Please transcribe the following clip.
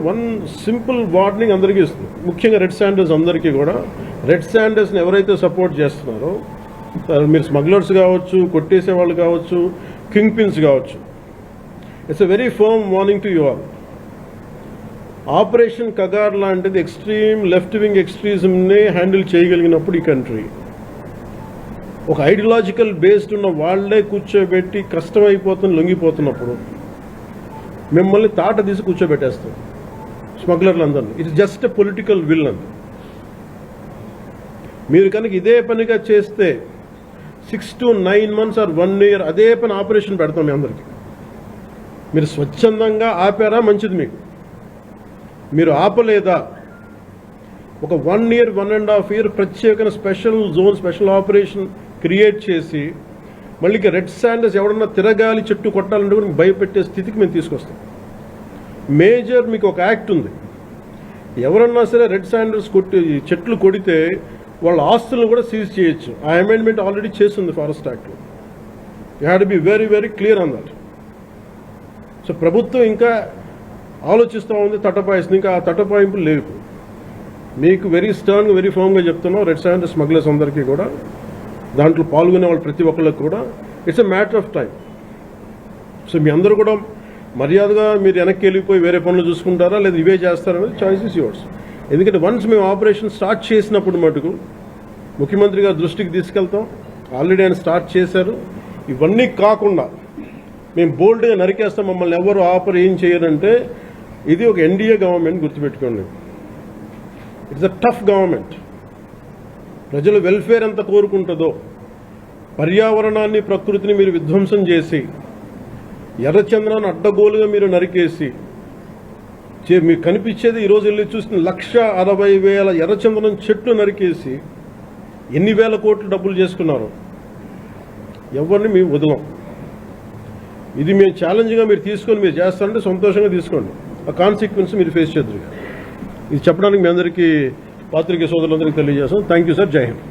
One simple warning అందరికీ ఇస్తుంది, ముఖ్యంగా రెడ్ శాండర్స్ అందరికీ కూడా. రెడ్ శాండర్స్ని ఎవరైతే సపోర్ట్ చేస్తున్నారో, మీరు స్మగ్లర్స్ కావచ్చు, కొట్టేసే వాళ్ళు కావచ్చు, కింగ్ పిన్స్ కావచ్చు, it's a very firm warning to you all. Operation Kagar లాంటిది ఎక్స్ట్రీమ్ లెఫ్ట్ వింగ్ ఎక్స్ట్రీజంని హ్యాండిల్ చేయగలిగినప్పుడు ఈ కంట్రీ, ఒక ఐడియాలజికల్ బేస్డ్ ఉన్న వాళ్లే కూర్చోబెట్టి కష్టమైపోతున్న లొంగిపోతున్నప్పుడు మిమ్మల్ని తాట తీసి కూర్చోబెట్టేస్తాం స్మగ్లర్లందరినీ. It's just a political will అంతే. మీరు కనుక ఇదే పనిగా చేస్తే 6 to 9 months ఆర్ 1 year అదే పని ఆపరేషన్ పెడతాం మీ అందరికీ. మీరు స్వచ్ఛందంగా ఆపారా మంచిది, మీరు ఆపలేదా ఒక 1 year 1.5 year ప్రత్యేకమైన special zone, special operation create చేసి మళ్ళీ రెడ్ శాండర్స్ ఎవడన్నా తిరగాలి, చెట్టు కొట్టాలంటే కూడా భయపెట్టే స్థితికి మేము తీసుకొస్తాం. మేజర్ మీకు ఒక యాక్ట్ ఉంది, ఎవరన్నా సరే రెడ్ శాండర్స్ చెట్లు కొడితే వాళ్ళ ఆస్తులను కూడా సీజ్ చేయొచ్చు. ఆ అమెండ్మెంట్ ఆల్రెడీ చేస్తుంది ఫారెస్ట్ యాక్ట్లో. You have to be very very clear on that. So ప్రభుత్వం ఇంకా ఆలోచిస్తూ ఉంది, తటపాయిస్తుంది. ఇంకా ఆ తటపాయింపులు లేవు. మీకు వెరీ స్టర్న్గా, వెరీ ఫర్మ్గా చెప్తున్నాం, రెడ్ శాండర్స్ స్మగ్లర్స్ అందరికీ కూడా, దాంట్లో పాల్గొనే వాళ్ళు ప్రతి ఒక్కళ్ళకి కూడా it's a matter of time. So మీ అందరూ కూడా మర్యాదగా మీరు వెనక్కి వెళ్ళిపోయి వేరే పనులు చూసుకుంటారా లేదా ఇవే చేస్తారనేది చాయిస్ ఇస్ యువర్స్. ఎందుకంటే వన్స్ మేము ఆపరేషన్ స్టార్ట్ చేసినప్పుడు మటుకు ముఖ్యమంత్రి గారి దృష్టికి తీసుకెళ్తాం. ఆల్రెడీ ఆయన స్టార్ట్ చేశారు. ఇవన్నీ కాకుండా మేము బోల్డ్గా నరికేస్తాం, మమ్మల్ని ఎవరు ఆపర్ ఏం చేయరంటే ఇది ఒక ఎన్డీఏ గవర్నమెంట్, గుర్తుపెట్టుకోండి. It's a tough government. ప్రజల వెల్ఫేర్ ఎంత కోరుకుంటుందో, పర్యావరణాన్ని, ప్రకృతిని మీరు విధ్వంసం చేసి, ఎర్రచంద్రాన్ని అడ్డగోలుగా మీరు నరికేసి, మీకు కనిపించేది ఈరోజు వెళ్ళి చూసిన 1,60,000 ఎర్రచంద్రం చెట్లు నరికేసి ఎన్ని వేల కోట్లు డబ్బులు చేసుకున్నారు. ఎవరిని మేము వదలం. ఇది మేము ఛాలెంజ్గా మీరు తీసుకొని మీరు చేస్తారంటే సంతోషంగా తీసుకోండి. ఆ కాన్సిక్వెన్స్ మీరు ఫేస్ చేద్దరు. ఇది చెప్పడానికి మీ అందరికీ, పాత్రికేయ సోదరులందరికీ తెలియజేస్తాం. Thank you sir. జై హింద్.